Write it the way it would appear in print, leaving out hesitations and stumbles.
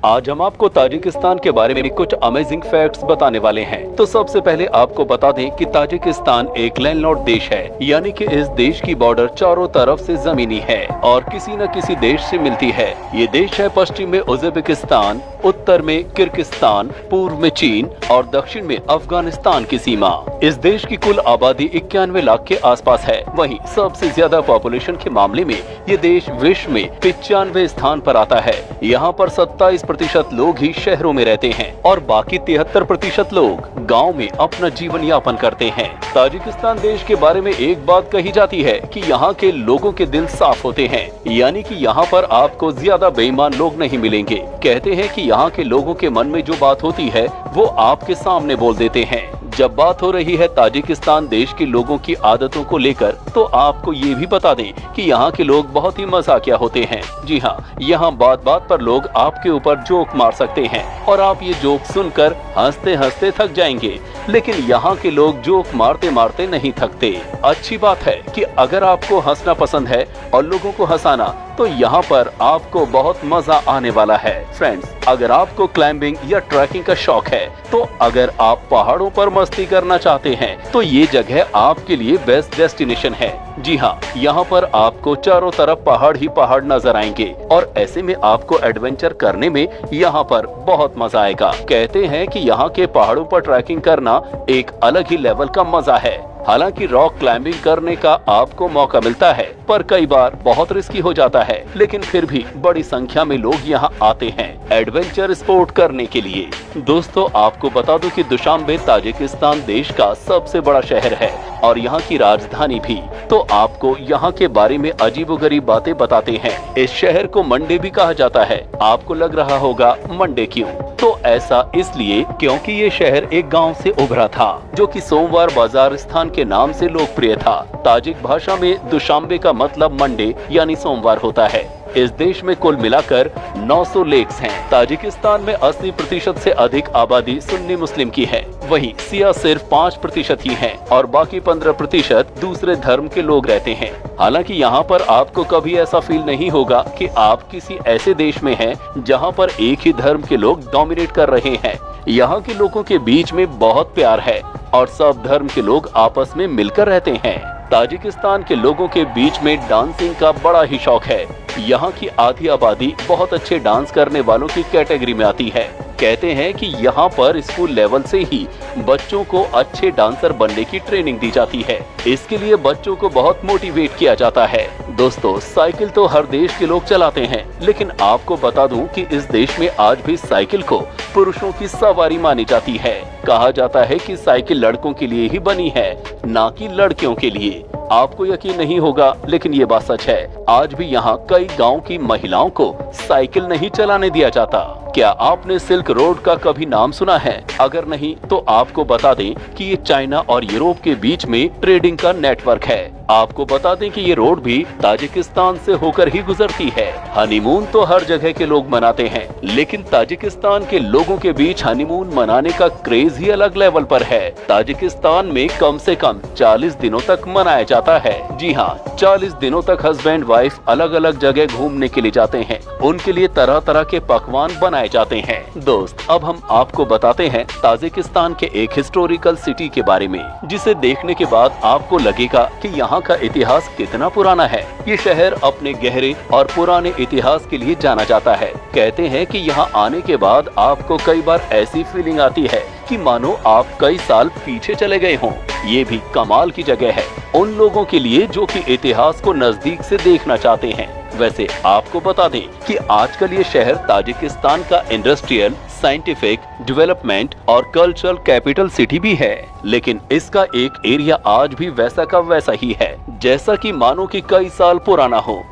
आज हम आपको ताजिकिस्तान के बारे में कुछ अमेजिंग फैक्ट्स बताने वाले हैं। तो सबसे पहले आपको बता दें कि ताजिकिस्तान एक लैंडलॉर्ड देश है, यानी कि इस देश की बॉर्डर चारों तरफ से जमीनी है और किसी न किसी देश से मिलती है। ये देश है पश्चिम में उज़्बेकिस्तान, उत्तर में किर्गिस्तान, पूर्व में चीन और दक्षिण में अफगानिस्तान की सीमा। इस देश की कुल आबादी 91 लाख के आसपास है। वहीं सबसे ज्यादा पॉपुलेशन के मामले में ये देश विश्व में 95 स्थान पर आता है। यहाँ पर 27% लोग ही शहरों में रहते हैं और बाकी 73% लोग गाँव में अपना जीवन यापन करते हैं। ताजिकिस्तान देश के बारे में एक बात कही जाती है कि यहाँ के लोगों के दिल साफ होते हैं, यानी कि यहाँ पर आपको ज्यादा बेईमान लोग नहीं मिलेंगे। कहते हैं कि यहाँ के लोगों के मन में जो बात होती है वो आपके सामने बोल देते हैं। जब बात हो रही है ताजिकिस्तान देश के लोगों की आदतों को लेकर, तो आपको ये भी बता दें कि यहाँ के लोग बहुत ही मजाकिया होते हैं। जी हाँ, यहाँ बात बात पर लोग आपके ऊपर जोक मार सकते हैं और आप ये जोक सुनकर हंसते हंसते थक जाएंगे, लेकिन यहाँ के लोग जोक मारते मारते नहीं थकते। अच्छी बात है कि अगर आपको हंसना पसंद है और लोगों को हंसाना, तो यहाँ पर आपको बहुत मजा आने वाला है। फ्रेंड्स, अगर आपको क्लाइंबिंग या ट्रैकिंग का शौक है, तो अगर आप पहाड़ों पर मस्ती करना चाहते हैं, तो ये जगह आपके लिए बेस्ट डेस्टिनेशन है। जी हाँ, यहाँ पर आपको चारों तरफ पहाड़ ही पहाड़ नजर आएंगे और ऐसे में आपको एडवेंचर करने में यहाँ पर बहुत मजा आएगा। कहते हैं कि यहाँ के पहाड़ों पर ट्रैकिंग करना एक अलग ही लेवल का मजा है। हालांकि रॉक क्लाइंबिंग करने का आपको मौका मिलता है, पर कई बार बहुत रिस्की हो जाता है, लेकिन फिर भी बड़ी संख्या में लोग यहाँ आते हैं एडवेंचर स्पोर्ट करने के लिए। दोस्तों, आपको बता दूं कि दुशांबे ताजिकिस्तान देश का सबसे बड़ा शहर है और यहाँ की राजधानी भी। तो आपको यहाँ के बारे में अजीबोगरीब बातें बताते हैं। इस शहर को मंडे भी कहा जाता है। आपको लग रहा होगा मंडे क्यों? तो ऐसा इसलिए क्योंकि ये शहर एक गांव से उभरा था, जो कि सोमवार बाजार स्थान के नाम से लोकप्रिय था। ताजिक भाषा में दुशांबे का मतलब मंडे यानी सोमवार होता है। इस देश में कुल मिलाकर 900 लेक्स हैं। ताजिकिस्तान में 80% से अधिक आबादी सुन्नी मुस्लिम की है। वहीं सिया सिर्फ 5% ही हैं और बाकी 15% दूसरे धर्म के लोग रहते हैं। हालांकि यहाँ पर आपको कभी ऐसा फील नहीं होगा कि आप किसी ऐसे देश में हैं जहाँ पर एक ही धर्म के लोग डोमिनेट कर रहे हैं। यहाँ के लोगों के बीच में बहुत प्यार है और सब धर्म के लोग आपस में मिलकर रहते हैं। ताजिकिस्तान के लोगों के बीच में डांसिंग का बड़ा ही शौक है। यहाँ की आधी आबादी बहुत अच्छे डांस करने वालों की कैटेगरी में आती है। कहते हैं कि यहाँ पर स्कूल लेवल से ही बच्चों को अच्छे डांसर बनने की ट्रेनिंग दी जाती है। इसके लिए बच्चों को बहुत मोटिवेट किया जाता है। दोस्तों, साइकिल तो हर देश के लोग चलाते हैं, लेकिन आपको बता दूं कि इस देश में आज भी साइकिल को पुरुषों की सवारी मानी जाती है। कहा जाता है कि साइकिल लड़कों के लिए ही बनी है, ना कि लड़कियों के लिए। आपको यकीन नहीं होगा, लेकिन ये बात सच है। आज भी यहाँ कई गांव की महिलाओं को साइकिल नहीं चलाने दिया जाता। क्या आपने सिल्क रोड का कभी नाम सुना है? अगर नहीं, तो आपको बता दें कि ये चाइना और यूरोप के बीच में ट्रेडिंग का नेटवर्क है। आपको बता दें कि ये रोड भी ताजिकिस्तान से होकर ही गुजरती है। हनीमून तो हर जगह के लोग मनाते हैं, लेकिन ताजिकिस्तान के लोगों के बीच हनीमून मनाने का क्रेज ही अलग लेवल पर है। ताजिकिस्तान में कम से कम 40 दिनों तक मनाया जाता है। जी हाँ, 40 दिनों तक हस्बैंड वाइफ अलग अलग जगह घूमने के लिए जाते हैं। उनके लिए तरह तरह के पकवान बनाए जाते हैं। दोस्त, अब हम आपको बताते हैं ताजिकिस्तान के एक हिस्टोरिकल सिटी के बारे में, जिसे देखने के बाद आपको लगेगा कि यहाँ का इतिहास कितना पुराना है। ये शहर अपने गहरे और पुराने इतिहास के लिए जाना जाता है। कहते हैं कि यहाँ आने के बाद आपको कई बार ऐसी फीलिंग आती है कि मानो आप कई साल पीछे चले गए हों। ये भी कमाल की जगह है उन लोगों के लिए जो कि इतिहास को नजदीक से देखना चाहते हैं। वैसे आपको बता दें कि आजकल ये शहर ताजिकिस्तान का इंडस्ट्रियल, साइंटिफिक, डेवलपमेंट और कल्चरल कैपिटल सिटी भी है, लेकिन इसका एक एरिया आज भी वैसा का वैसा ही है, जैसा कि मानो कि कई साल पुराना हो।